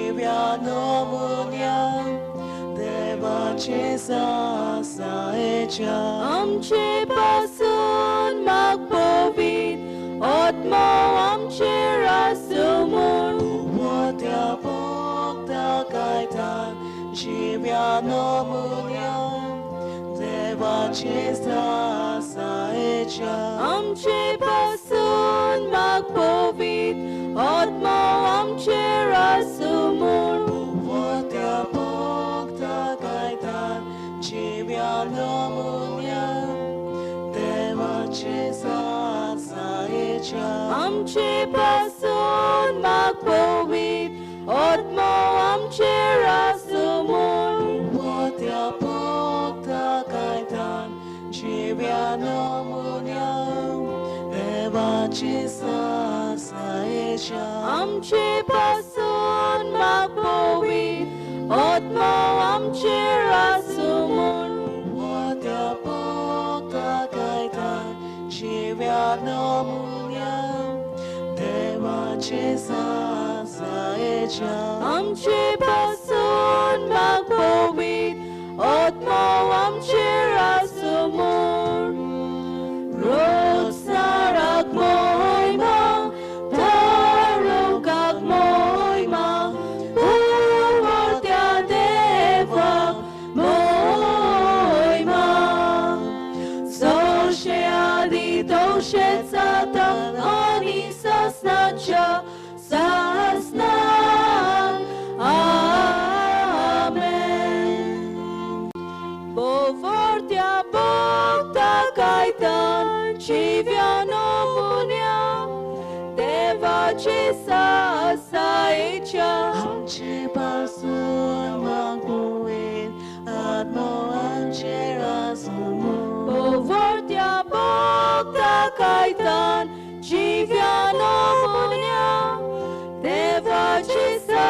जीव्यानो मुन्या देवाचे सासायच्या आमचे पासून मागपोवीत आत्मा आमचे रासमून उवत्या पोक्ता कायतान जीव्यानो मुन्या देवाचे सासायच्या आमचे पासून मागपोवीत आत्मा आमचे रासमून उवत्या पोक्ता कायतान जीव्यानो मुन्या देवाचे सासायच्या आमचे पासून मागपोवीत आत्मा आमचे रासमून उवत्या पोक्ता कायतान जीव्यानो मुन्या देवाचे सासायच्या आमचे पासून मागपोवीत आत्मा आमचे रासमून उवत्या पोक्ता कायतान जीव्यानो मुन्या देवाचे सासायच्या आमचे पासून मागपोवीत आत्मा आमचे रासमून रोज साराक मोयमा तारुकाक मोयमा उवत्या देवाक मोयमा Zosze adi dosze zata ani sasnacha sasna Amen Bovortia bogta kaitan Chiviano munia Deva chisa saicha आमचे पासून मागोवेन आत्मा आमचे रासमून Bovortia bogta kaitan Chiviano munia Deva chisa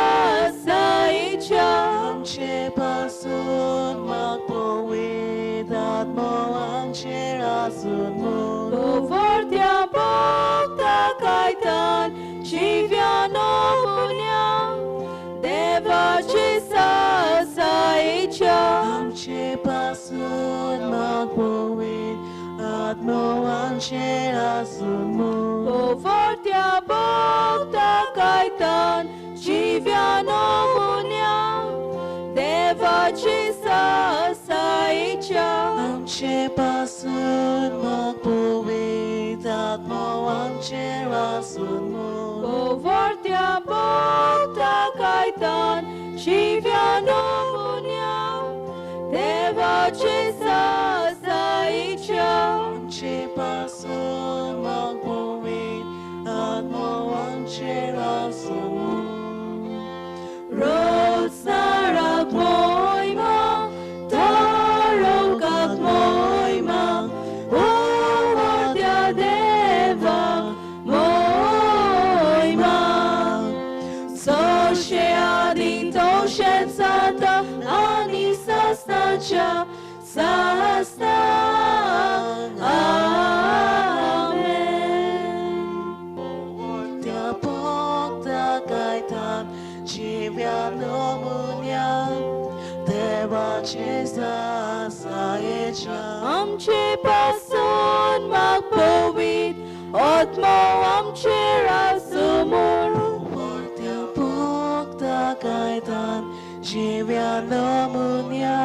saicha आमचे पासून मागोवेन आत्मा आमचे रासमून Bovortia bogta kaitan Chiviano munia Deva chisa saicha आमचे पासून मागोवेन आत्मा आमचे रासमून Bovortia bogta kaitan Chiviano munia Deva chisa saicha आमचे पासून मागोवेन आत्मा आमचे रासमून Bovortia bogta kaitan Chiviano munia Deva chisa saicha आमचे पासून मागोवेन आत्मा आमचे रासमून Road sarak moima Tarokak moima Uwatya deva moima Zosze adi doshe zata ani sasnacha sasna Amen Uwatya poक्ता Caitan जीव्यानो मुन्या देवाचे सासायच्या आमचे पासून मागपोवीत आत्मा आमचे रासमून उवत्या पोक्ता कायतान जीव्यानो मुन्या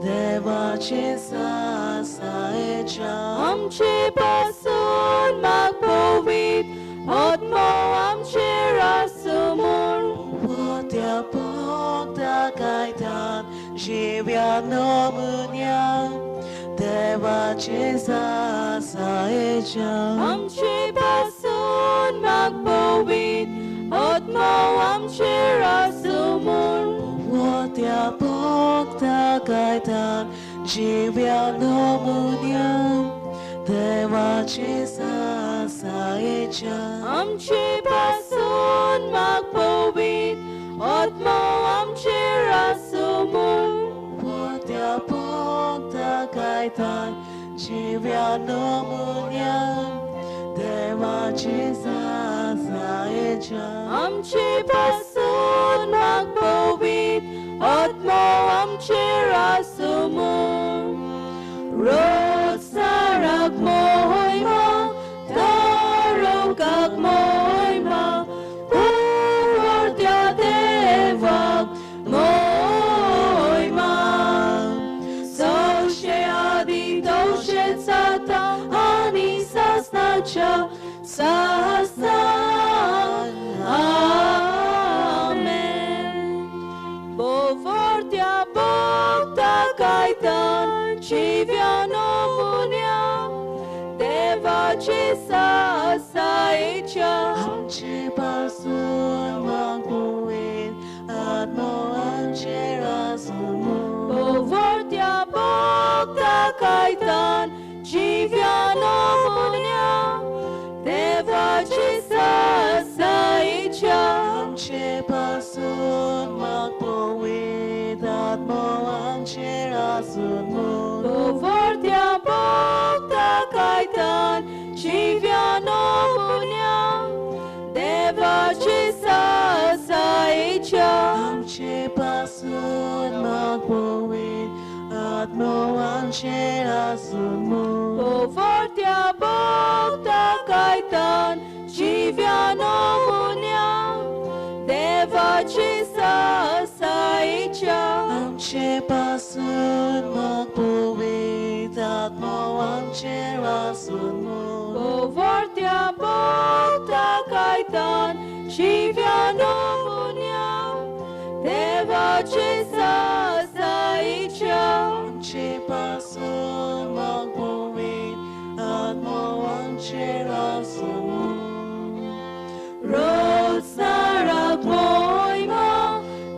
देवाचे सासायच्या आमचे पासून मागपोवीत आत्मा आमचे रासमून उवत्या पोक्ता कायतान जीव्यानो मुन्या देवाचे सासायच्या आमचे पासून मागपोवीत आत्मा आमचे रासमून उवत्या पोक्ता कायतान जीव्यानो मुन्या देवाचे सासायच्या आमचे पासून मागपोवीत आत्मा आमचे रासमून उवत्या पोक्ता कायतान जीव्यानो मुन्या देवाची सासायच्या आमचे पासून मागपोवीत आत्मा आमचेर आसूं रोज साराक मोहिमा तारोकाक मोहिमा पुरवट्या देवाक मोहिमा zawsze adi doshe zata ani sasnacha sasa amen Bovortia bogta kaitan chiviano munia devachi sasaicha आमचे पासून मागोवेत आत्मा आमचेर आसूं Bovortia bogta kaitan chiviano munia devachi sasaicha आमचे पासून मागोवेत आत्मा आमचेर आसूं Bovortia bogta kaitan chiviano munia devachi sasaicha आमचे पासून मागोवेत आत्मा आमचेर आसूं Bovortia bogta kaitan chiviano munia devachi sasaicha आमचे पासून मागोवेत आत्मा आमचेर आसूं Bovortia bogta kaitan chiviano munia devachi sasaicha आमचे पासून मागोवेत आत्मा आमचेर आसूं Roz sarak moima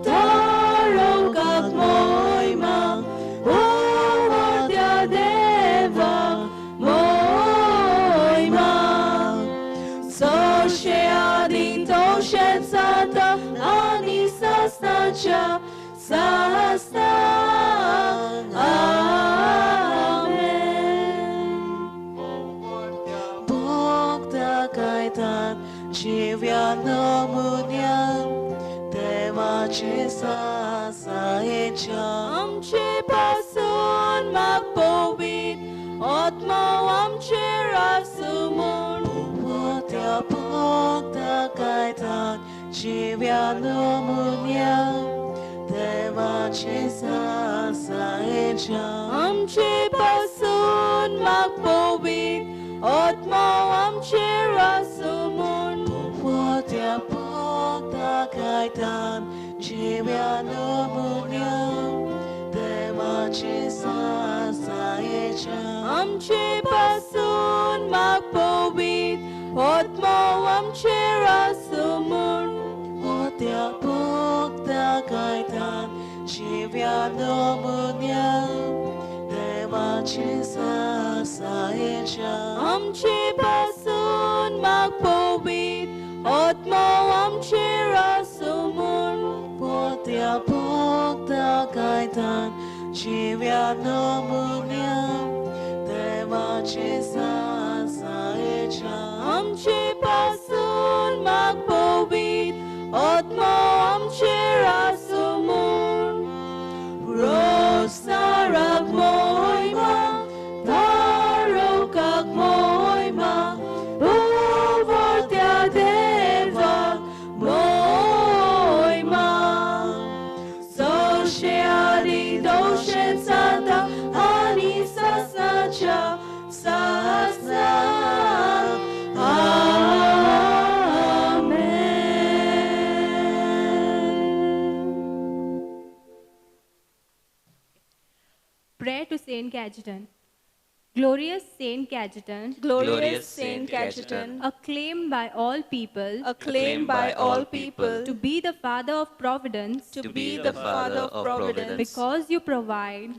tarokak moima Bovortia devak moima Zawsze adi doshe zata ani sasnacha sasa amen Bogta kaitan chiviano munia devachi sasayecha आमचे पासून मागपोवीत आत्मा आमचेर आसूं Bogta bogta kaitan chiviano munia devachi sasayecha आमचे पासून मागपोवीत आत्मा आमचेर आसूं Bogta bogta kaitan chiviano munia devachi sasayecha आमचे पासून मागपोवीत आत्मा आमचेर आसूं Bogta bogta kaitan chiviano munia devachi sasayecha आमचे पासून मागपोवीत आत्मा आमचेर आसूं Bogta bogta kaitan chiviano munia devachi sasayecha आमचे पासून मागपोवीत आत्मा आमचेर आसूं रोज साराक मोहिमा तारोकाक मोहिमा Bovortia devak mohiमा Zawsze adi doshe zata ani sasnacha sasa amen Prayer to Saint Cajetan. Glorious Saint Cajetan, Glorious Saint Cajetan, acclaimed by all people acclaimed by all people to be the Father of Providence, to be the Father of Providence, because you provide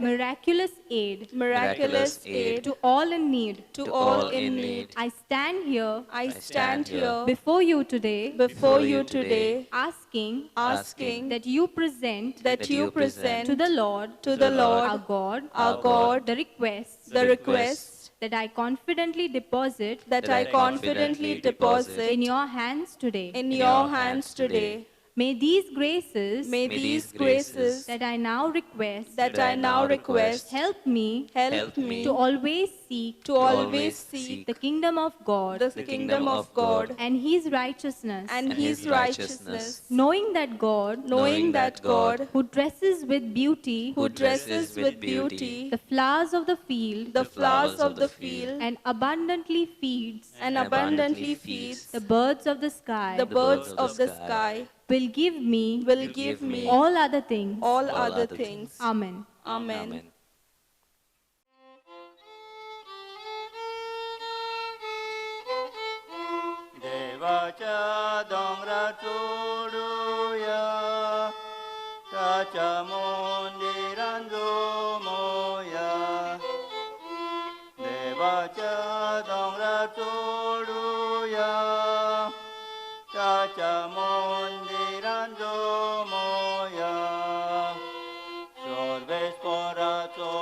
miraculous aid miraculous aid to all in need. to all in need. I stand here I stand here before you today, before you today, asking asking that you present that you present to the Lord to the Lord our God our God the requests the requests that I confidently deposit that I confidently deposit in your hands today. in your hands today. May these graces May these graces that I now request that I now request help me help me to always seek to always seek the kingdom of God the kingdom of God and His righteousness, and His righteousness, knowing that God, knowing that God, who dresses with beauty who dresses with beauty the flowers of the field the flowers of the field and abundantly feeds and abundantly feeds the birds of the sky, the birds of the sky, will give me all other things. other things. Amen. Amen. Devacha dongra turuya, kacha mundiran moya. Devacha dongra turuya, kacha mundiran moya. Sorves porato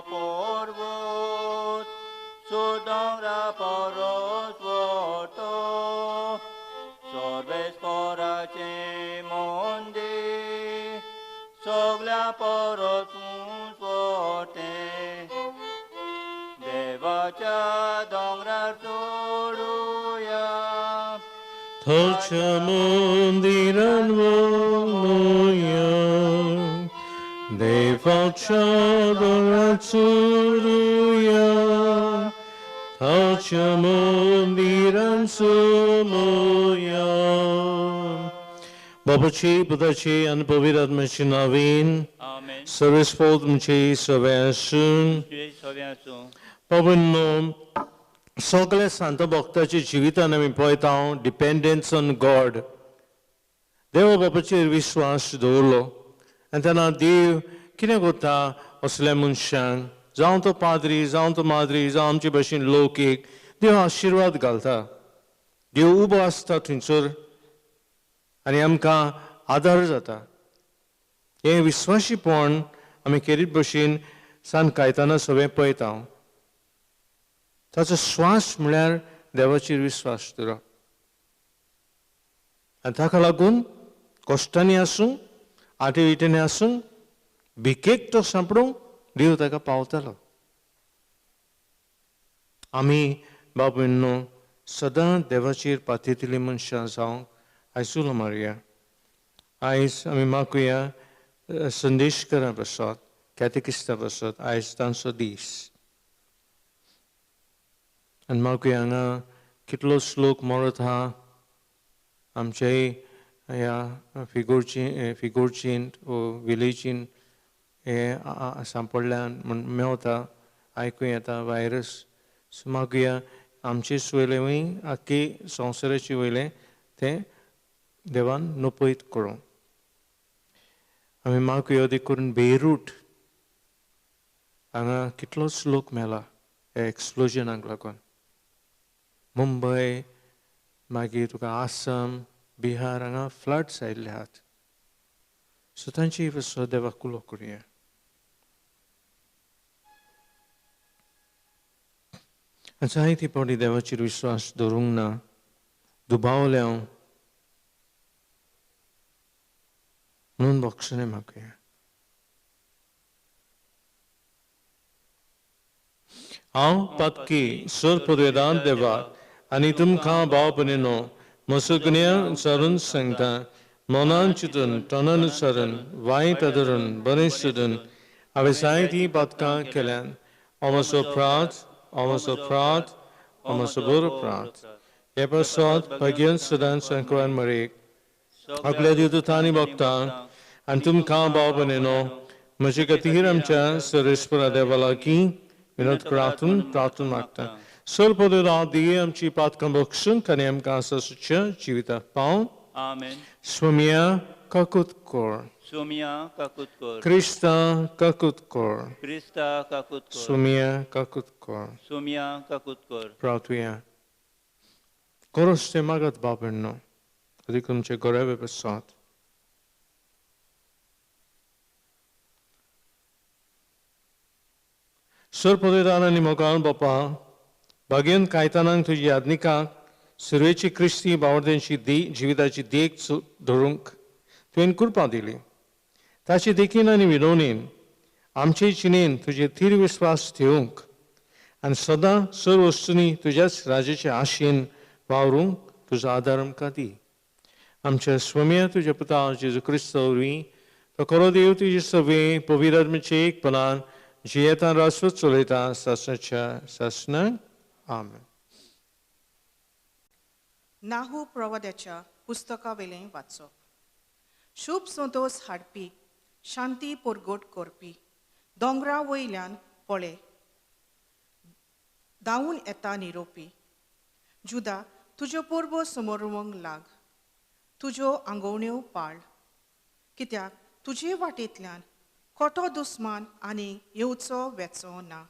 porvot, sudongra poros voto. Sorbes porace mondi, sogla poros forte. Devacha dongra turuya, Tolcha mundiran moya, Devacha dongra turuya, Tolcha mundiran sumoya. Babachi, Budachi, and Boviratmachi Naveen, Amen. Servicepodmchi, Savansun, 주의 서비하소. Pabunno, Sogale Santa Bhaktachi Jivitanami Poetao, dependence on God. Deva Babachi Viswas Dolo, and then our Dev, Kinegota, Oslemunshan, Zanto Padri, Zanto Madri, Zamchi Bashin Lokik, Deva Shirwad Galta, Dev Ubasta Tinsur, आणि आमकां आदार जाता हे विश्वासीपण आमी केरीत भशेन San कायताना सगळें पळयता ताचो श्वास म्हळ्यार देवाचेर विश्वास दवरप आनी ताका लागून कश्टांनी आसूं आटेविटेनी आसूं भिकेक तो सांपडूंक देव ताका पावतलो आमी बाब भयणो सदां देवाचेर पातयतलीं मनशां जावंक आयसूल मारया आयज आमी मागुया संदेशकारां बसत कॅटेकिस्टां बसत आयज तांचो दीस आनी मागुया हांगा कितलो श्लोक मरत आहा आमच्या ह्या फिगोरचीन वो विलेजीन हे सांपडल्यान म्हण मेवता आयकूं येता वायरस सो मागुया आमचे वयलेंय आख्खे संवसाराचे वयलें तें देवान नपयत करूं आमी मागुया देखून करून बेरूट हांगा कितलोच लोक मेला हे एक्सप्लोजनाक लागून मुंबय मागीर तुका आसाम बिहार हांगा फ्लड्स आयिल्ले आहात सो तांची वचो देवाक उलो करुया जायती फावटी देवाचेर विश्वास दवरूंक ना दुबावल्या म्हणून बक्षणे मागुया हांव पातकी सोर पदवेदांत देवाक आनी तुमकां भावपणीनो मसुकन्या विचारून सांगता मनान चिंतून तोंडान विचारून वायट आदरून बरें सोदून हांवें जायतीं पातकां केल्यान अमाचो प्रात अमाचो बरो प्रात हे पासत भाग्यन सदांच संकळान मरेक आपल्या दिवतांनी भक्तां आनी तुमकां भाव भयणीनो म्हजे खातीर आमच्या सर्वेस्परा देवा लागीं विनोद प्रार्थना मागता सर पदवेदांत दिये आमची पातकां बक्षूंक आनी आमकां सच्च्या जिविताक पावन Amen. स्वमिया काकूत कोर Sumia kakutkor. क्रिस्ता काकूत कोर Krista kakutkor. स्वमिया काकूत कोर Sumia kakutkor. प्रार्थुया कोरोस्ते मागत भाव भयणीनो अदीक तुमचे गोरेवे बसत सर पदवेदार आनी मोगान बापा बागेन कायतानांक तुजी यादनिकांक सुरवेची क्रिस्ती बावड्यांची जिविताची देख धरूंक तुवें कृपा दिली. ताचे देखीन आनी विनवणेन आमचे जिणेन तुजे थीर विस्वास ठेवूंक आनी सदां सर्व वस्तूंनी तुज्याच राजाच्या आशेन वावरूंक तुजो आदार आमकां दी. आमच्या स्वम्या तुज्या पुता जेजू क्रिस्त वरवीं तो खरो देव तुजे सवे पवित्र आत्म्याचे एकपणान जियेता रासवत चलयता सासणाच्या सासणाक. आमेन. नाहू प्रवाद्याच्या पुस्तकावेलें वाचप. शुभ संतोष हाडपी, शांती परगट करपी, दोंगरा वयल्यान पळे धांवून येता निरोपी. जुदा तुज्यो परबो समोरुंक लाग, तुज्यो आंगवण्यो पाळ, कित्याक तुजे वाटेंतल्यान खोटो दुस्मान आनी येवचो वेचो ना.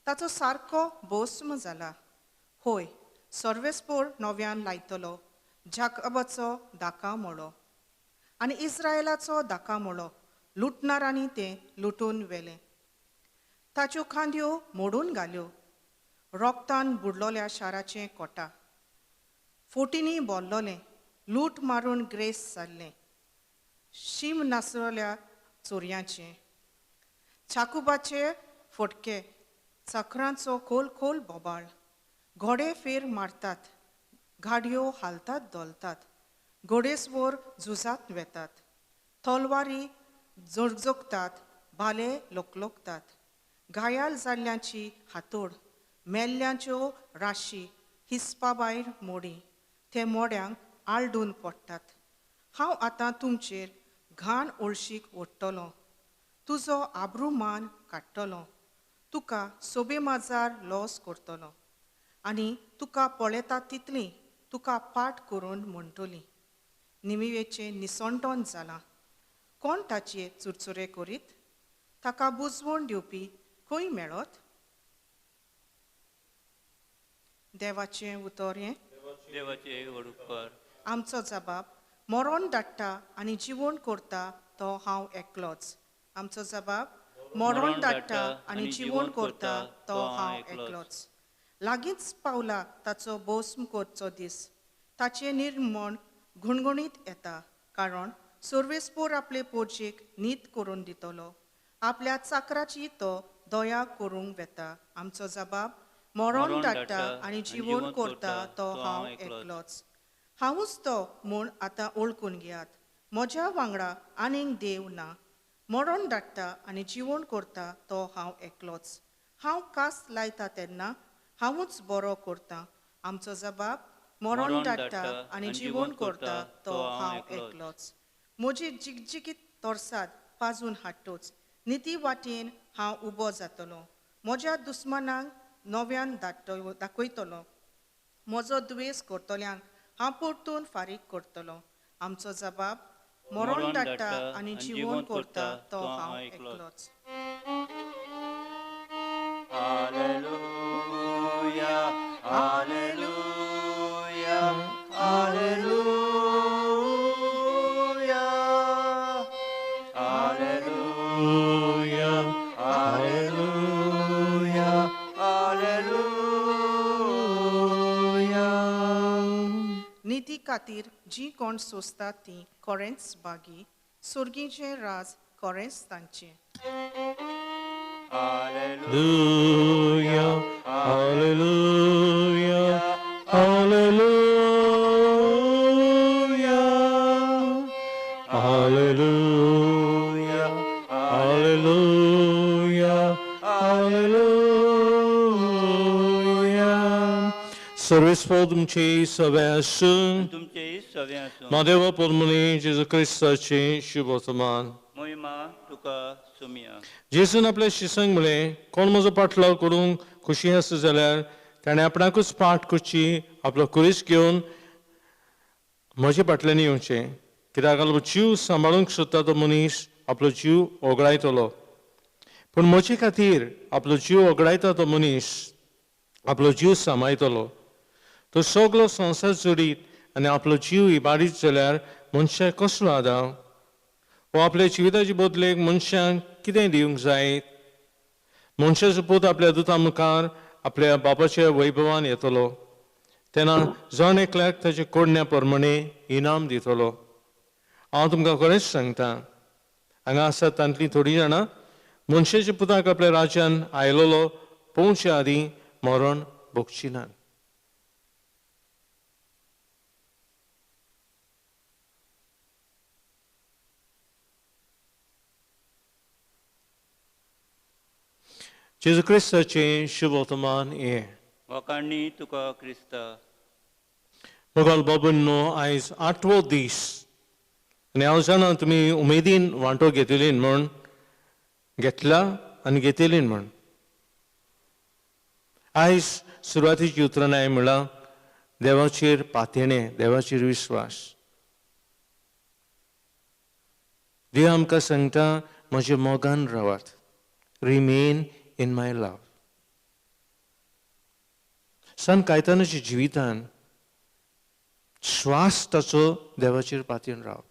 ताचो सारको भस्म जाला. होय, सर्वेस्पोर नव्यान लायतलो जाकबाचो दाका मळो आनी इस्रायलाचो दाका मळो लुटणारांनी तें लुटून व्हेलें. ताच्यो खांद्यो मोडून घाल्यो, रोगतान बुडलोल्या शाराचें कोटा. फोटींनी बोल्लोलें, लूट मारून ग्रेस जाल्लें, शीम नासलोल्या चोरयांचें. चाकुबाचे फटके, चाकरांचो खोल खोल बोबाळ. घोडे फेर मारतात, गाडयो हालतात दोलतात, घोडेस्वर झुजात वेतात. तलवारी जोगजोगतात, भाले लोकलोकतात. घायाल जाल्ल्यांची हातोड, मेल्ल्यांच्यो राशी हिसपा भायर मोडी ते मोड्यांक आलडून पडटात. हांव आतां तुमचेर घाण ओळशीक ओडटलों, तुजो आब्रू मान काडटलों. तुका सोबे माजार लॉस करतलो आनी तुका पळयता तितलीं तुका पाट करून म्हणटलीं. निमिवेचें निसणटोन जालां, कोण ताचे चुरचुरे करीत? ताका बुजवण दिवपी खंय मेळत? देवाचें उतर हें. देवाचे वडूपर. आमचो जबाब, मरण धाडटा आनी जिवण करता तो हांव एकलोच. आमचो जबाब, मरण धाडटा आनी जिवण करता तो हांव एकलोच. लागींच पावला ताचो भस्म करचो दीस. ताचें निर्मण घुणघुणीत येता, कारण सर्वेस्पोर आपले पोरचेक नीत करून दितलो. आपल्या चाकराची तो दया करूंक वेता. आमचो जबाब, मरण धाडटा आनी जिवण करता तो हांव एकलोच. हांवूच तो म्हूण आतां ओळखून घेयात. म्हज्या वांगडा आनीक देव ना. मरण धाडटा आनी जिवण करता तो हांव एकलोच. हांव कास लायता तेन्ना हांवूच बरो करतां. आमचो जबाब, मरण धाडटा आनी जिवण करता तो हांव एकलोच. म्हजी जिकजिकीत तोरसाद पाजून हाडटोच. निती वाटेन हांव उबो जातलों. म्हज्या दुस्मानांक नव्यान दाखयतलो. म्हजो दुयेस करतल्यांक हांव परतून फारीक करतलों. आमचो जबाब, मरण धाडटा आनी जिवण करता तो हांव एकलोच. हालेलुया, हालेलुया, हालेलुया, हालेलुया, हालेलुया, हालेलुया. निती खातीर जी कोण सोंसतात ती कोरेंच बागी, सुर्गीचें राज कोरेंच तांचें. Hallelujah, hallelujah, hallelujah, hallelujah, hallelujah, hallelujah. सर्वेस्पोर तुमचे सवे आसूं. तुमचे सवे आसूं. मादेवा परमणी जेजू क्रिस्ताचे शुभ वर्तमान. महिमा तुका सुमिया. जेसून आपल्या शिसांक म्हळें, कोण म्हजो पाटलाव करूंक खुशी आसा जाल्यार ताणें आपणाकूच पाट करची, आपलो कुरीस घेवन म्हज्या फाटल्यान येवचें. कित्याक आपलो जीव सांबाळूंक सोदता तो मनीस आपलो जीव ओगडायतलो, पूण म्हजे खातीर आपलो जीव ओगडायता तो मनीस आपलो जीव सांबाळटलो. तो सगलो संवसार जोडीत आनी आपलो जीव इबाडीत जाल्यार मनशाक कसलो आदार? वो आपल्या जिविताचे बदलेक मनशांक कितें दिवंक जाय? मनशाचो पूत आपल्या दुता मुखार आपल्या बापाच्या वैभवान येतलो तेन्ना जण एकल्याक ताच्या कोडण्या प्रमाणे इनाम दितलो. हांव तुमकां खरेंच सांगता, हांगा आसात तांतलीं थोडीं जाणां मनशेच्या पुताक आपल्या राज्यान आयलोलो पोवच्या आदीं मरण भोगची नात. जेजू क्रिस्ताचें शुभ वर्तमान हे. वकाणी तुका क्रिस्ता. मोगाल बाबूंनो, आयज 8वो दीस आनी हांव जाणा तुमी उमेदीन वांटो घेतलीं म्हूण, घेतला आनी घेतलीं म्हूण. आयज सुरवातीची उतरां म्हळां देवाचेर पातयणें, देवाचेर विश्वास. देव आमकां सांगता म्हज्या मोगान रावात, रिमेन इन माय लव. संत कायतानाच्या जिवितान श्वास ताचो देवाचेर पातयेवन रावप.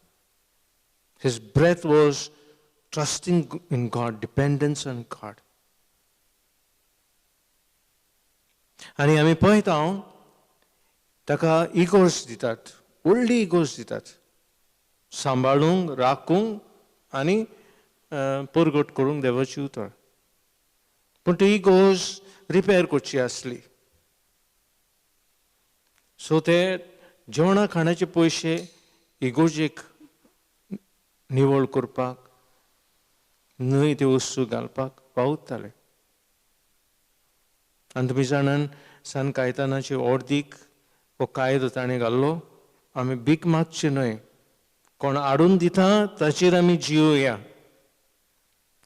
His breath was trusting in God, dependence on God. आनी आमी पळयता ताका इगोर्स दितात, व्हडली इगोर्स दितात, सांबाळूंक, राखूंक आनी पुरगट करूंक देवाची उतर. पूण ती इगोर्स रिपेर करची आसली. सो ते जेवणा खाणाचे पयशे इगोर्जेक निवळ करपाक, न्हय त्यो वस्तू घालपाक पावताले. आनी तुमी जाणान सान कायतानाचे अर्दीक हो कायदो ताणें घाल्लो, आमी भीक मागची न्हय, कोण हाडून दिता ताचेर आमी जियोया,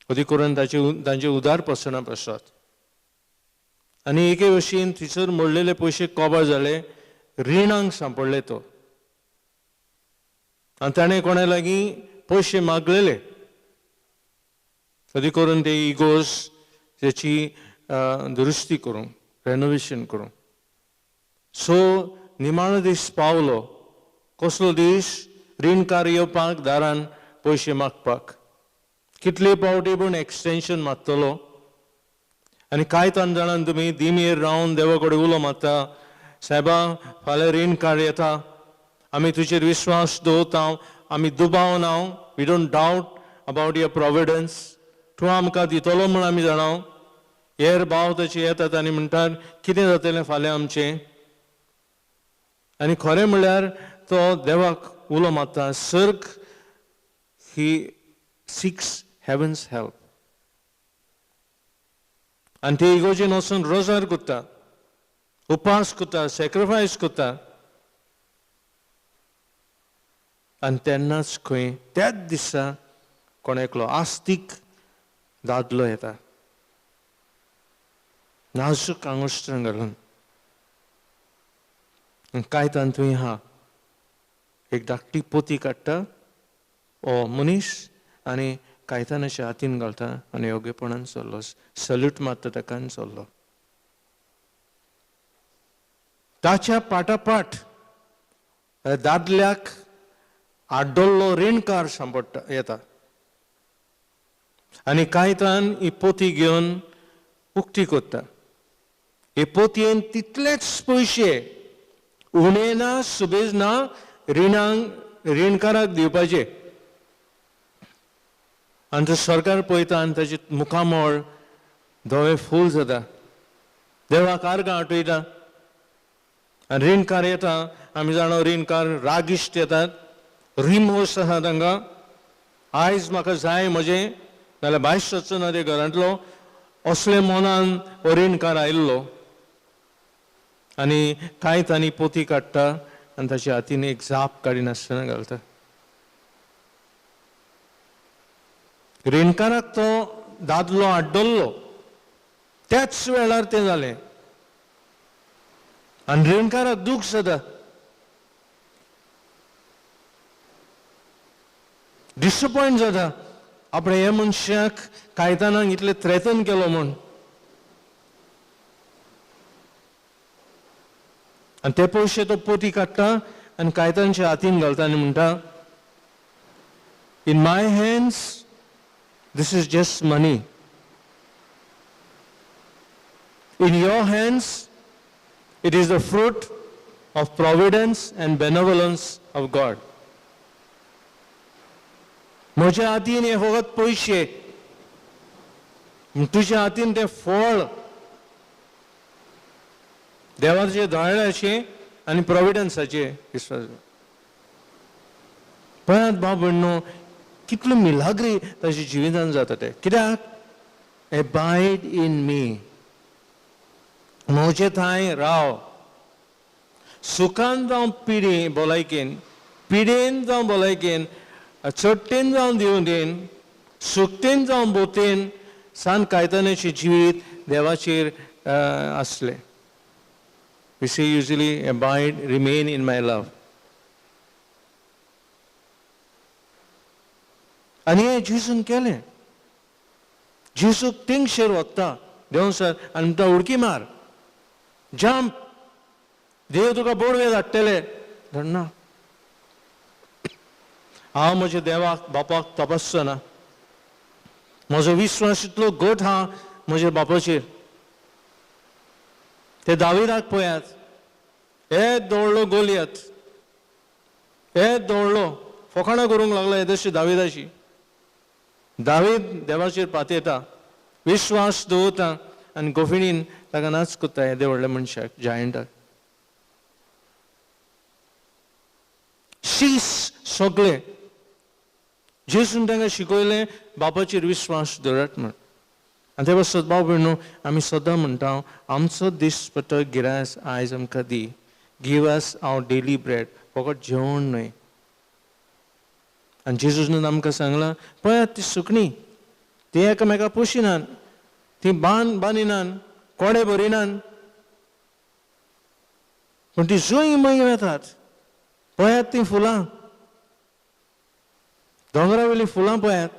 अदी करून तांचे उदारपसना बसत. आनी एके भशेन थंयसर मोडलेले पयशे कोबार जाले, रिणांक सांपडले तो. आनी ताणें कोणा लागीं पयशे मागलेले, अदी करून ते इगोज त्याची दुरुस्ती करूंक, रेनोवेशन करूंक. सो निमाणो दीस पावलो. कसलो दीस? रीणकार येवपाक दारान पयशे मागपाक. कितले पावटी पूण एक्सटेंशन मागतलो. आनी कांय जाणां तुमी दिमेर रावन देवा कडेन उलो मारता, सायबा फाल्यां रीणकार येता, आमी तुजेर विश्वास दवरता, आमी दुबावन we don't doubt about your providence, तूं आमकां दितलो म्हूण आमी जाणां. हेर भाव तशे येतात आनी म्हणटात कितें जातलें फाल्यां आमचें. आनी खरें म्हणल्यार तो देवाक उलो मारता. सर्ग ही सिक्स हेवन्स हेल्प. आनी ते इगोजेन वचून रोजार करता, उपास करता, सॅक्रिफायस करता. आनी तेन्नाच खंय त्याच दिसा कोण एकलो आस्तीक दादलो येता, नाजूक आंगुष्ट्रां घालून. कांय थंय हा एक धाकटी पोती काडटा हो मनीस आनी कायतानाच्या हातीन घालता आनी योग्यपणान चल्लो, सल्यूट मारता ताका आनी चल्लो. ताच्या पाटापाट दादल्याक आड्डोल्लो रीणकार सांपडटा येता आनी कायतान ही पोती घेवन उक्ती करता. हे पोतयेन तितलेच पयशे उणे ना, सुबेज ना, रीणकाराक दिवपाचे. आनी तो सरकार पळयता आनी ताचे मुखामळ धवे फूल जाता. देवाक आर्गां आठयता आनी रीणकार येता. आमी जाणो रीणकार रागिश्ट येतात, रिमोर्स आहा तांकां. आयज म्हाका जाय म्हजें, नाल्यार भायर सरचो ना ते घरांतलो, असले मनान हो रीणकार आयिल्लो. आनी कांय तांणी पोती काडटा आनी ताच्या हातीन एक जाप काडिनासतना घालता. रीणकाराक तो दादलो आड्डोल्लो त्याच वेळार तें जालें आनी रीणकाराक दूख जाता, डिसअपॉयंट जाता. आपणे हे मनशाक कायतानाक इतले थ्रेटन केलो म्हूण. आनी ते पयशे तो पोती काडटा आनी कायतानच्या हातीन घालता आनी म्हणटा, in my hands this is just money. In your hands, it is the fruit of providence and benevolence of God. म्हज्या हातीन हे फकत पयशे, तुझ्या हातीन ते फळ देवाचे दयाळाचे आनी प्रॉविडन्साचे विश्वास. पळयात भाव भयणो, कितलो मिलाग्री ताच्या जिवितान जाता ते. कित्याक? एबायड इन मी, म्हजे थंय राव. सुखान जावं पिडी भलायकेन, पिडेन जावं भलायकेन, चडटेन जावं दिवटेन, सुखतेन जावं बोतेन, सान कायतानाचे जिवीत देवाचेर असले. We say usually, abide, remain in my love. आनी हे जेसून केलें. जेसूक तिंगशेर वता देंवन सर आनी म्हणटा उडकी मार, जंप, देव तुका बोडवे धाडटले. धरना, हांव म्हज्या देवाक बापाक तपासना. म्हजो विश्वास इतलो घट हा म्हज्या बापाचेर. ते दाविदाक पळयात, हे दौडलो गोलियत, हे दौडलो, फकाणां करूंक लागलो येदशी दाविदाची. दावीद देवाचेर पातयता, विश्वास दवरता आनी गोफिणीन ताका नाच कोत्ता येदे व्हडल्या मनशाक, जायंटाक. शीस सगळे जेसून तांकां शिकयलें बापाचेर विश्वास दवरात म्हण. आनी ते सद्भाव भयणो, आमी सदां म्हणटा आमचो दिसपटो गिरायस आयज आमकां दी. Give us our daily bread. फकत जेवण न्हय. आनी जेजून आमकां सांगलां, पळयात ती सुकणीं, ती एकामेकाक पोशिनात, ती बांदिनात, कोडे भरिनात, पूण ती जूय मय वेतात. पळयात ती फुलां, दोंगरा वयलीं फुलां पळयात.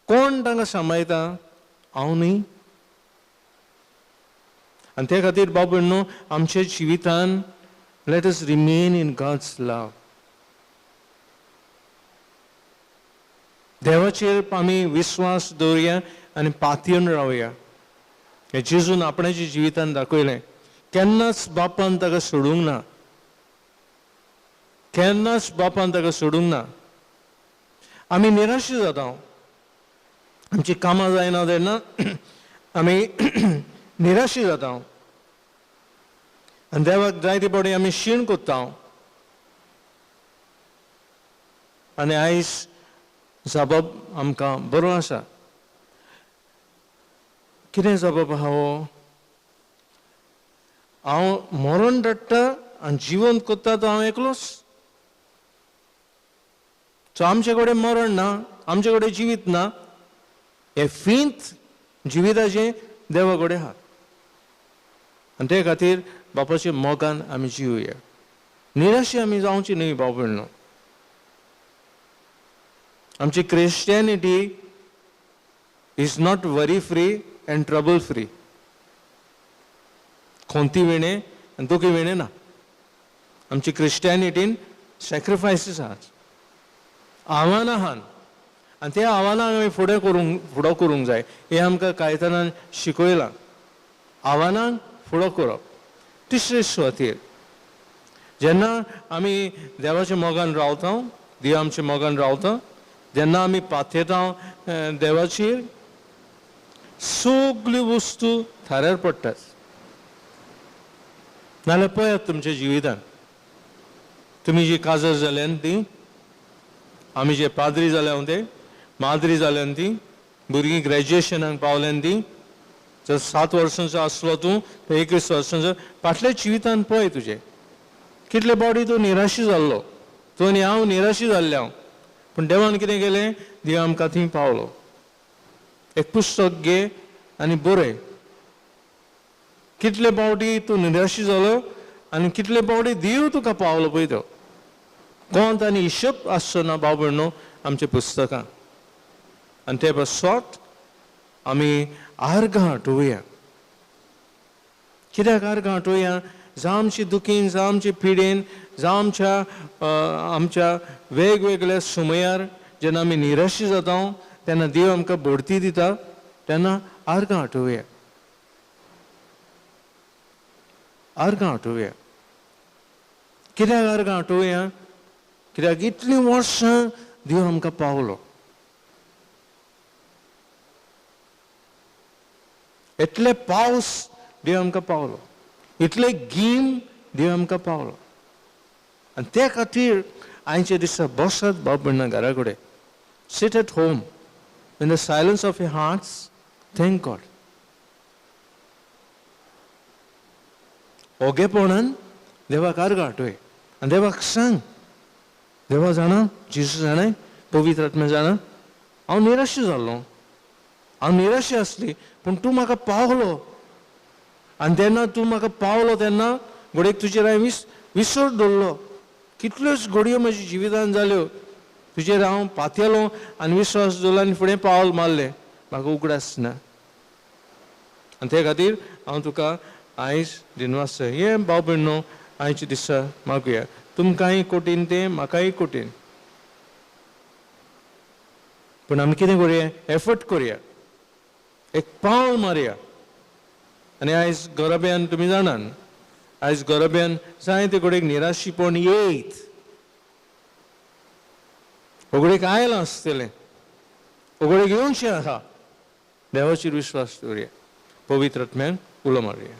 कोण तांकां सांबाळटा? हांव न्ही. आनी ते खातीर बाब भयणो, आमच्या जिवितान let us remain in God's love. देवाचेर आमी विश्वास दवरया आनी पातयेवन रावया. हे जेजून आपणाच्या जिवितान दाखयलें. केन्नाच बापान ताका सोडूंक ना, केन्नाच बापान ताका सोडूंक ना. आमी निराशी जाता, आमची कामां जायना तेन्ना आमी निराशी जाता आनी देवाक जायते फावटी आमी शीण कोत्ता. आनी आयज जबाब आमकां बरो आसा. कितें जबाब आहा हो? हांव मरण धाडटा आनी जिवंत कोत्ता तो हांव एकलोच. सो आमचे कडेन मरण ना, आमचे कडेन जिवीत ना. हे फिंत जिविताचें देवा कडेन आहा. आनी ते खातीर बापाच्या मोगान आमी जिवया. निराशी आमी जावची न्ही भाव भयणो. आमची Christianity is not worry free and trouble free. खोंती वेणे आनी दुखी वेणे ना. आमची क्रिश्चियनिटीन सॅक्रिफायसीस आहात, आव्हानां आहात. आनी त्या आव्हानांक आमी फुडो करूंक जाय. हें आमकां कायतानान शिकयलां. आव्हानांक फुडो करप. तिसरे सुवातेर जेन्ना आमी देवाच्या मोगान रावता, देव आमच्या मोगान रावता, जेन्ना आमी पातयता देवाचेर, सगल्यो वस्तू थाऱ्यार पडटात. नाल्यार पळयात तुमच्या जिवितान, तुमी जी काजर जाल्यान ती, आमी जे पाद्री जाल्या ते, माद्री जाल्यान ती, भुरगीं ग्रॅज्युएशनाक पावल्यान ती, जर 7 वर्सांचो आसलो तूं, 21 वर्सांचो, फाटल्या जिवितान पळय तुजे कितले फावटी तूं निराशी जाल्लो. तूं आनी हांव निराशी जाल्ले हांव. पूण देवान कितें केलें? देव आमकां थंय पावलो. एक पुस्तक घे आनी बरय. कितले फावटी तूं निराशी जालो आनी कितले फावटी देव तुका पावलो पळय तो. कोंत आनी हिशोब आसचो ना भाव भयणो आमच्या पुस्तकां. आनी ते बसोत आमी आर्गां हाटोवया. कित्याक आर्गां हाटोवया? जावं आमची दुखीन, जावं आमच्या पिडेन, जावं आमच्या वेगवेगळ्या सुमयार जेन्ना आमी निराशी जाता तेन्ना देव आमकां बढती दिता, तेन्ना आर्गां हाटोवया. अर्घ आठोवया. कित्याक अर्घ आठोवया? कित्याक इतलीं वर्सां देव आमकां पावलो. इतले पावस देव आमकां पावलो. इतले गीम देव आमकां पावलो. आनी त्या खातीर आयच्या दिसा बसात बाब भयणा घरा कडेन. Sit at home in the silence of your hearts. Thank God. ओगेपणान देवाक अर्घ आठोय आनी देवाक सांग, देवा जाणा, जेजू जाणाय, पवित्र आत्मा जाणा, हांव निराश जाल्लो, हांव निराश आसली, पूण तूं म्हाका पावलो. आनी तेन्ना तूं म्हाका पावलो तेन्ना घडयेक तुजेर हांवें विसर दवरलो. कितल्योच घडयो म्हज्या जिवितांत जाल्यो, तुजेर हांव पातयलो आनी विश्वास दवरलो आनी फुडें पावल मारलें. म्हाका उगडास ना. आनी ते खातीर हांव तुका आयज दिनवास हे भाव भयणो आयचे दिसा मागुया. तुमकांय कठीण तें, म्हाकाय कठीण, पूण आमी कितें करुया? एफर्ट करुया, एक पावल मारया. आनी आयज गरब्यान तुमी जाणात, आयज गरब्यान जायते कडेन निराशीपण येयत. उगडेक आयलां आसतलें, उगडेक येवचें आसा. देवाचेर विश्वास दवरया, पवित्र आत्म्यान उलो मारया.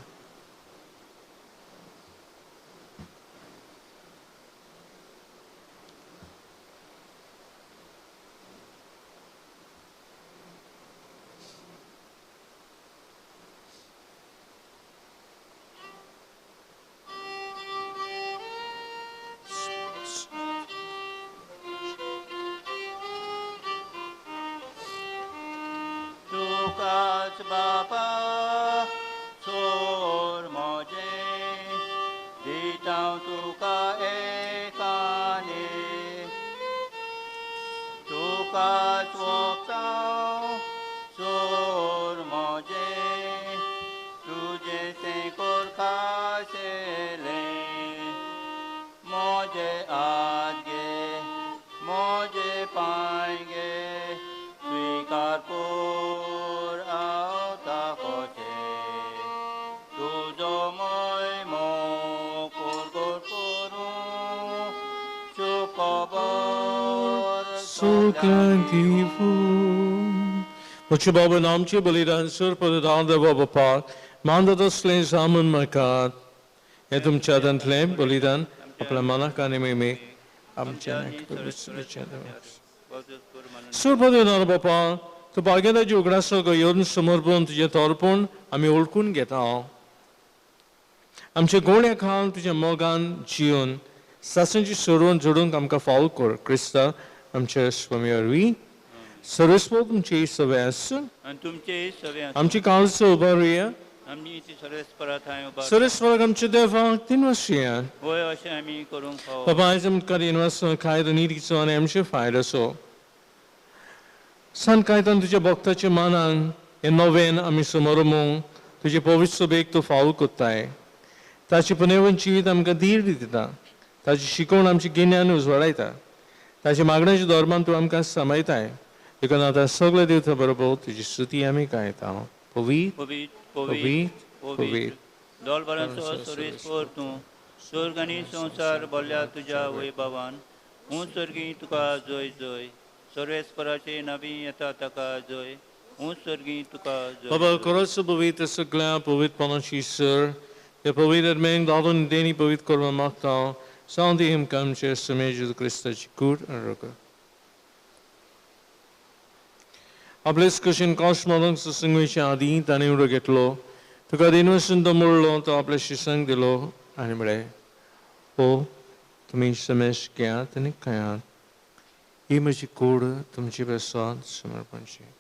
तुकाच बापा सोर मोजे दिता तुका एकाने, तुकाच वोगता सोर मोजे तुजे तें कोरखाशेले. मोजे आगे मोजे पांगे स्वीकार कोर आवता कोचे. तुजो मोय मोकोर गोर कोरू चुकोबर सुखांतिफू. Mucho Baba Namchi Balidan Sur Padadan de Baba Park, Mandata Slain Samun Makat, Etum Chadan Tlem, Balidan, Aplamana Kanime, Amchanak, Sur Padadan Baba, to Bagada Jugrasa Goyon Sumurbun to Jetorpun, Ami Ulkun Geta. Amche Gonia Khan to Jamogan, Jion, Sasanji Surun Jurun Kamka Falkor, Krista, Amche Swamiarvi. सर्वस्वोक तुमचे सवयस आणि तुमचे सगळे आमची काळजी उभारूया. आम्ही ती सरस्पराथाय उबा सरस्वराक आमचे देवा तीन वर्षीया होय अशें आमी करूंक फावो. बाबा आयज आमकां दिनवास कायदो निरीचो आनी आमचे फायदोचो सान कायतान तुज्या भक्ताच्या मानान हे नवेन आमी समोरमोंग तुजे पवित्र सभेक तूं फावो कोत्ताय. ताचे पुनेवन जिवीत आमकां धीर दिता, ताची शिकवण आमची गिन्यान उजवाडायता, ताच्या मागण्याच्या धर्मान तूं आमकां सांबाळटाय. देखून आता सगळे देवता बरोबर तुजी स्तुती आमी गायता. पवित्र पवित्र पवित्र दोलबरांचो सर्वेस्वर तूं स्वर्ग आनी संवसार भरल्या तुज्या वैभवान. सर्गी तुका जय जय, सर्वेस्पराचे नावी येता ताका जय. सर्गी तुका जय. बाबा खरोच पवित्र सगळ्या पवित्रपणाची सर हे पवित्र मेंग दादून देणी पवित्र करवा मागता. सांदी आमकां आमचे समेज क्रिस्ताची कूड आनी रगत. आपलेच कशेन कॉस्मोलंक सत्संगेच्या आदीं ताणें उडो घेतलो, तुका दिनवसून तो मोडलो, तो आपल्या शिसांक दिलो आनी म्हळें, हो तुमी समेश घेयात आनी खायात, ही म्हजी कूड तुमची बेसाद समर्पणची.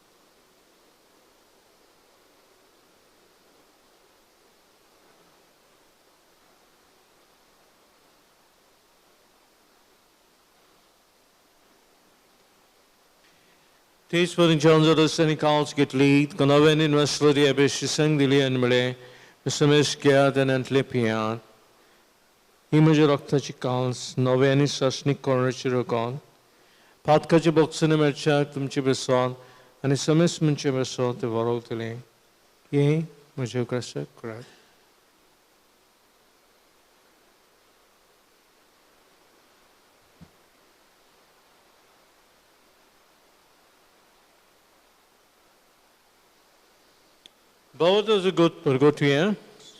तेच परीन John रस्त्याने कावच घेतली, तुका नव्यान इन्वेस्टरी एबे शिसांक दिली आनी म्हळें, समेश घेयात आनी अंतले पियात, ही म्हज्या रक्ताची काल्स नव्यानी सशनीक करण्याची रगत. पातकाचे बक्षाने मेळच्याक तुमचे बेसाद आनी समेस म्हणचे बेसाद ते वरवतले. हे म्हजे उगडासाक करात. Bauta zugut pergotuya.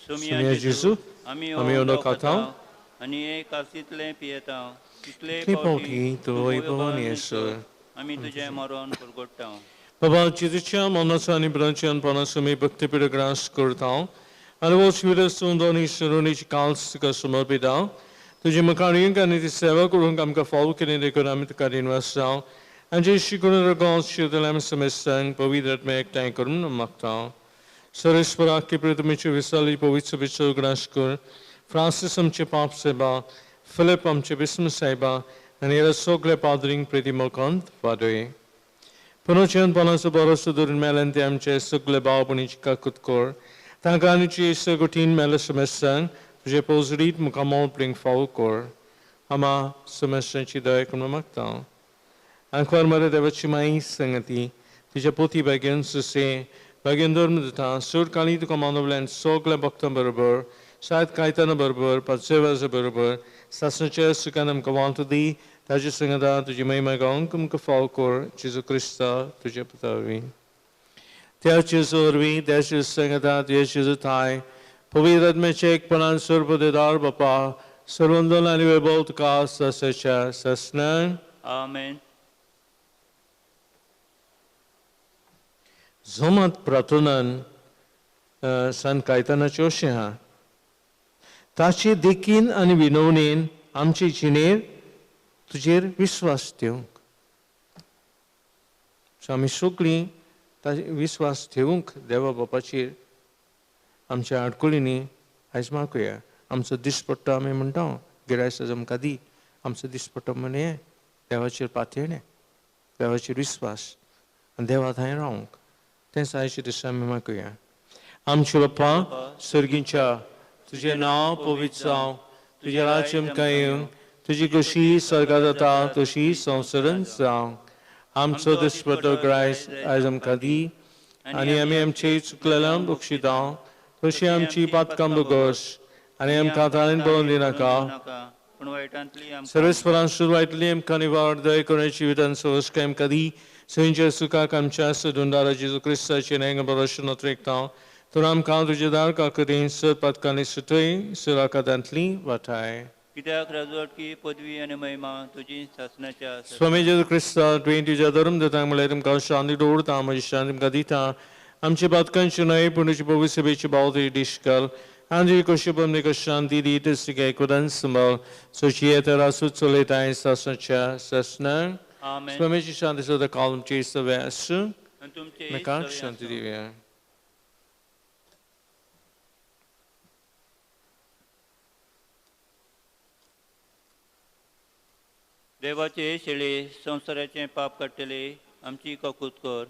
Sumia Jesu, Ami ono katao, Ani e kasitle pietao, Kitle pauti, tu moyo Yesu, Ami tujhe maron pergotao. Baba Chidicha Monasani Branchan Panasumi Bhakti Piragras Kurtao, Alvo Shvira Sundoni Suruni Kalsika Sumarpidao, Tuji Makarin Kaniti Seva Kurungam Kafal Kaniti Kuramit Karin Vasao, and Jishikuna Ragon Shidalam Semestang, Pavidat Mek Tankurum Maktao, Sarishparaki Pritamichu Visali Povitsavichu Grashkur, Francis Amchipap Seba, Philip Amchipism Seba, and Erasogle Padring Pritimokant Vadoi. Punochen Panasa Borosudur Melante Amche Sugle Babunichka Kutkor, Tanganichi Segutin Melasemessan, Jeposrit Mukamol Bring Falkor, Ama Semessan Chidaekonomakta. Anquar Mare Devachimai Sangati, Tijapoti begins to say, Bagendurmata, Sur Kali to Commandovland, Sogle Boktam Berber, Sad Kaitana Berber, Patsevas Berber, Sasnacha Sukanam Kavantadi, Taji Singada, Tuji Maimagangum Kafalkor, Jesu Christa, Tuji Patavi. Teachus Urvi, Dashus Singada, Dashus Tai, Povirat Mechek Panan Surpa de Darbapa, Surundal Anivable to cast Sasacha, Sasnan. Amen. Zomat Pratunan San Kaitana Chosha. Tachi Dikin and Vinonin, Amchi Chiner, Tujer Viswas Teung. Sami Sukli, Viswas Teung, Deva Bapachir, Amcha Arkulini, Aismakuya, Amsa Dispota Memundao, Gerasazam Kadi, Amsa Dispota Mane, Devachir Patene, Devachir Viswas, and Deva Thairong. Tens I should Samimakuya. Amchulapa, Surgincha, Tuje now, Povitsao, Tuje Rachim Kayung, Tuje Goshi, Sargadata, Toshi, Sonsaran Sang, Amso the Sputter Grice, Azam Kadi, Aniam Chase Klelam Bukshidao, Toshiam Chipat Kambugos, Aniam Katalin Bolindinaka, Service for Ansur Whiteliam Kanivar, the Econachi and Sos Kam Kadi, Saint Suka Kamchas, Dundara Jesu Christa, Chenang Baroshan of Tricktown, Turam Kandu Jadar Kakarin, Sir Patkani Sutui, Suraka Dantli, Vatai. Kitak Razot ki Podvi and Maima, Tujin Sasnacha. Swami Jesu Christa, 20 Jadarum, the Tamalatum Kalshandi Dur, Tamashandim Gadita, Amchibatkan Shunai, Punichipovisibichi Baldi Dishkal, Andri Koshibam Nikashanti, Tisike Kudan Sumal, Societa Rasut Soletai Sasnacha, Sasna. Amen. Swami Shanti so the column chase the Vasu, Antum che Mekak Shanti Divya. देवाचे शेळे संसाराचे पाप काडटले आमची ककूत कर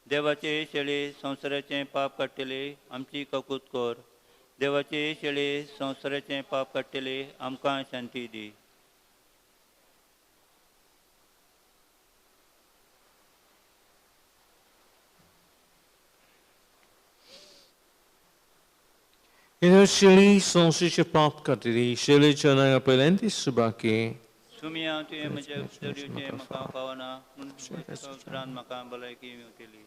देवाचे शेळे संसाराचे पाप काडटले आमची ककूत कर देवाचे शेळे संसाराचे पाप काडटले आमकां शांती दी Ino Shili sonsiche pap katiri, Shili chana apelenti subaki. सुमिया तुझे मुझे दरियोचे मका पावना मुंद्रान मका भलायकी मेवतली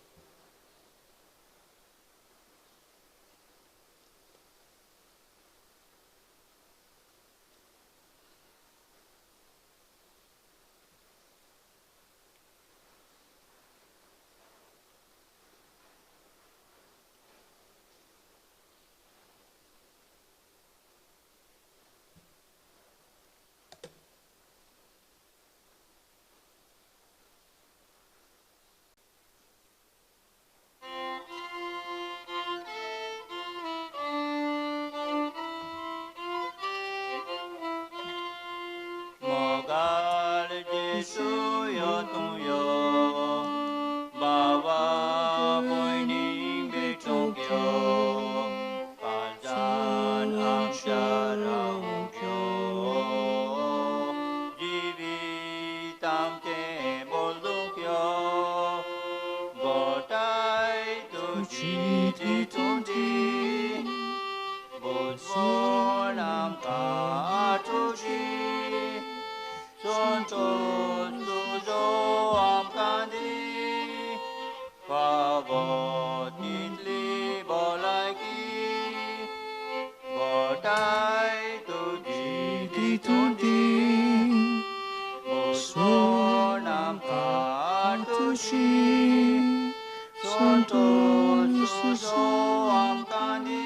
Ani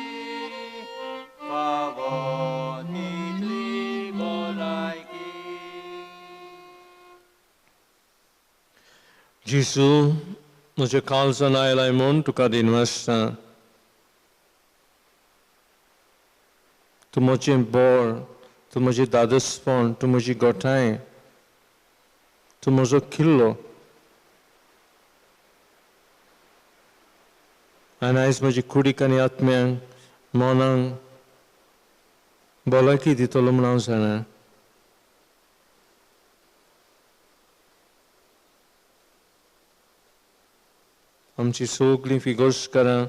pavoni bolaiki. Gesù, może kalsa najlajmon tuka dinwasta. Tu może bor, tu może dadaspon, tu może gotai, tu może killo. Anais może kudikani atmyang, monang, bolaki ditolum nausana. आमची सगळीं फिगर्सकारां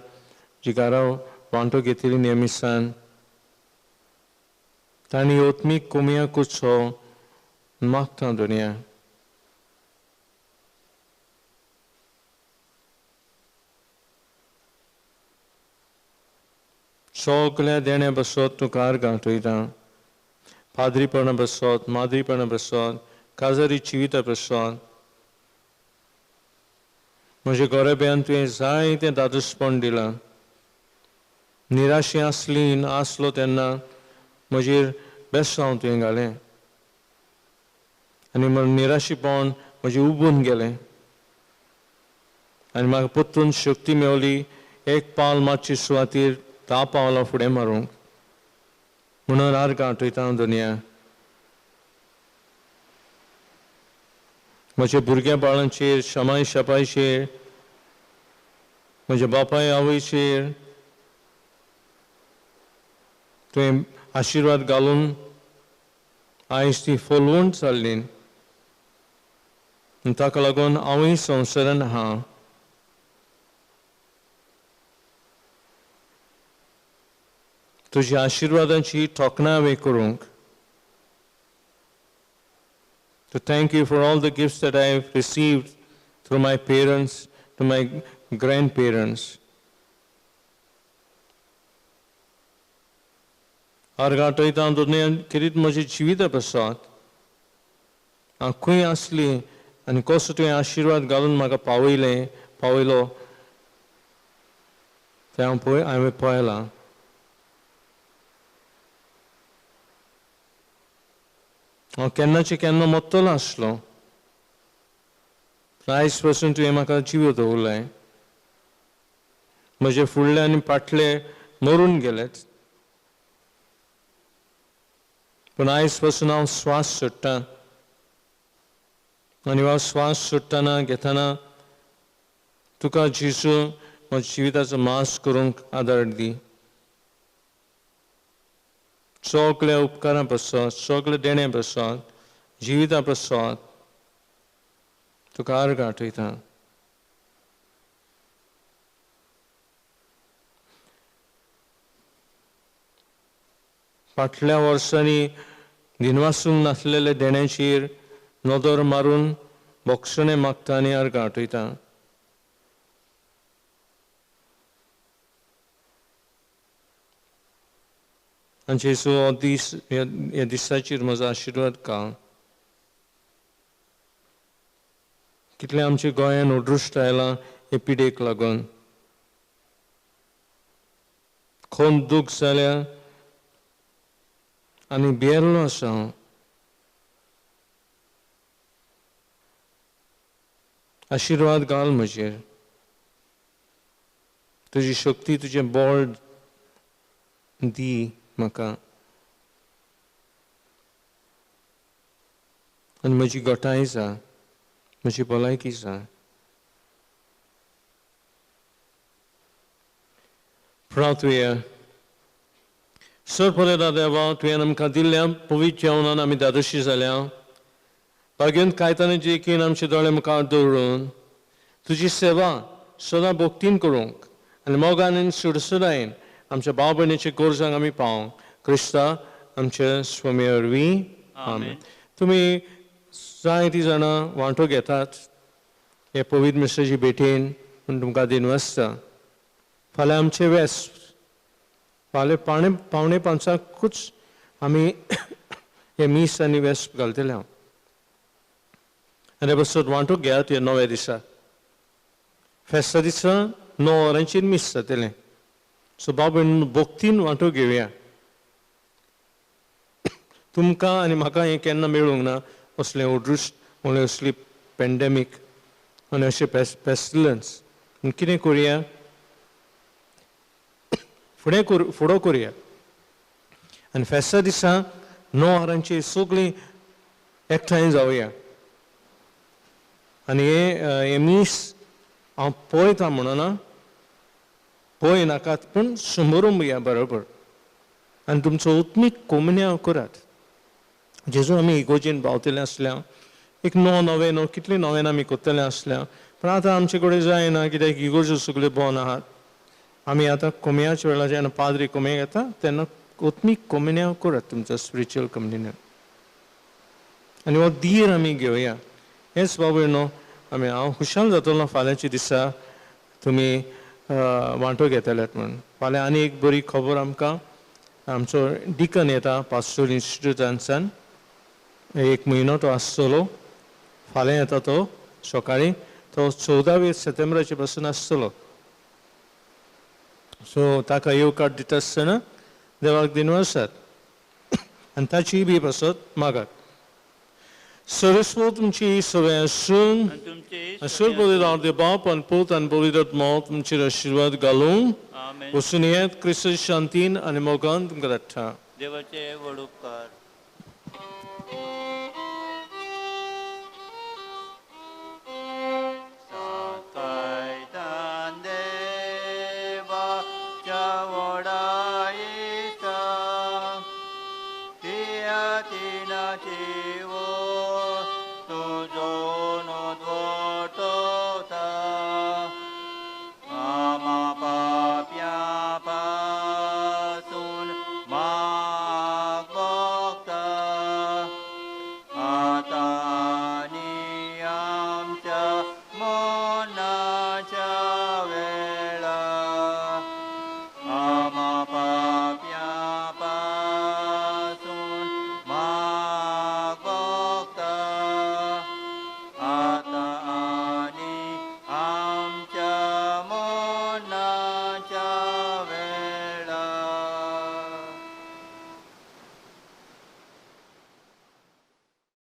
जी घरां वांटो घेतिल्ली नेमिसान तांणी ओत्मीक कोमयाकूच हो मागता दुनिया सगळ्या देण्या बसत तूं कार गांठयता पाद्रीपणा बसत माद्रीपणा बसत काजारी चिविता बसत म्हज्या गोरेब्यान तुवें जायतें दादूसपण दिलां निराशी आसली आसलो तेन्ना म्हजेर बेसांव तुवें घालें आनी निराशीपण म्हजें उबून गेलें आनी म्हाका परतून शक्ती मेवली एक पावल मातशी सुवातेर 10 पावलां फुडें मारूंक म्हणून आर गांठयता दुनिया म्हज्या भुरग्या बाळांचेर शमाय शपायचेर म्हज्या बापाय आवयचेर तुवें आशिर्वाद घालून आयज ती फोलवून चल्ली ताका लागून हांवूय संवसारान आहा तुज्या आशिर्वादांची तोखणाय हांवें करूंक to thank you for all the gifts that I have received through my parents, to my grandparents. Argatayta दुनिया किरीत म्हजी जिविता बसत हांव खंय आसली आनी कसो तुवें आशिर्वाद घालून म्हाका पावयलो तें हांवें पळयलां हांव केन्नाचे केन्ना मोत्तलो आसलो आयज पासून तुवें म्हाका जिवो दवरलाय म्हजे फुडले आनी फाटले मरून गेलेत पूण आयज पासून हांव स्वास सोडटां आनी हो स्वास सोडटाना घेतना तुका जेजू म्हज्या जिविताचो मास करूंक आदार दी सगळ्या उपकारां बसत सगळे देणे बसत जिवितां बसत तुका आर गांठयता फाटल्या वर्सांनी दिनवासून नासलेले देण्याचेर नदर मारून बोक्षणे मागता आनी आर गांठयता आनी जेजू हो दीस ह्या दिसाचेर म्हजो आशिर्वाद घाल कितले आमच्या गोंयान उदृश्ट आयलां हे पिडेक लागून कोण दूख जाल्या आनी भियेल्लो आसा हांव आशिर्वाद घाल म्हजेर तुजी शक्ती तुजें बळ दी म्हाका आनी म्हजी घटाय जा म्हजी भलायकी जा प्रार्थुया सरपरेदा देवा तुवें आमकां दिल्ल्या पवित्र जेवणान आमी दादोशी जाल्या बागेंत कायताना जेकीन आमचे दोळे मुखार दवरून तुजी सेवा सदां भोगतीन करूंक आनी मोगान आनी सुडसुडायेन आमच्या भाव भयणीचे गोरजांक आमी पावंक क्रिस्ता आमच्या स्वामी वरवीं आमेन तुमी जायतीं जाणां वांटो घेतात हे पवित्र मिस्टाची भेटेन म्हूण तुमकां दिनवासता फाल्यां आमचे वेस्त फाल्यां पावणे 5:00 आमी हे मीस आनी वेस्त घालतले आनी बसत वांटो घेयात ह्या नव्या दिसा फेस्ता दिसा 9 वरांचेर मीस जातलें सो बाबा भक्तीन वांटो घेवया. तुमकां आनी म्हाका हें केन्ना मेळूंक ना असलें ओडूश म्हणल्यार असली पॅन्डेमीक आनी अशें पेस्टिलन्स. कितें करुया, फुडो करुया आनी फेस्ता दिसा 9 वरांचेर सगळीं एकठांय जावया. आनी हे मीस हांव पळयता म्हणना, पळयनाकात पूण समोरून या बरोबर. आनी तुमचो उत्मीक कोमन्या करात. जेजू आमी इगोजेन पावतले आसल्या एक 9 नोवेनो कितले नोवेन आमी करतले आसल्या, पण आतां आमचे कडेन जायना कित्याक इगोज्यो सगळ्यो बंद आहात. आमी आतां कोमयाच्या वेळार जेन्ना पाद्री कोमयाक येता तेन्ना उत्मीक कोमन्या करात तुमच्या स्पिरिच्युअल कम्युनियन. आनी हो धीर आमी घेवया. हेच बाबा आमी हांव खुशाल जातलो फाल्यांच्या दिसा तुमी वांटो घेतल्यात म्हणून. फाल्यां आनी एक बरी खबर आमकां आमचो डिकन येता पास्टोरल इन्स्टिट्यूटांतल्यान. 1 म्हयनो तो आसतलो. फाल्यां येता तो सकाळीं. तो 14 सप्टेंबराचे पासून आसतलो. सो ताका येवकार दिता आसतना देवाक दिनवासात आनी ताची बी पासत मागात. सरस्वत तुमची सवय आसून असर बलिदान बाप आनी पूत आनी बलिदान तुमचेर आशिर्वाद घालून आमेन. वचून येत क्रिस्त शांतीन आनी मोगान तुमकां धाडटा. देवाचे व्हड उपकार.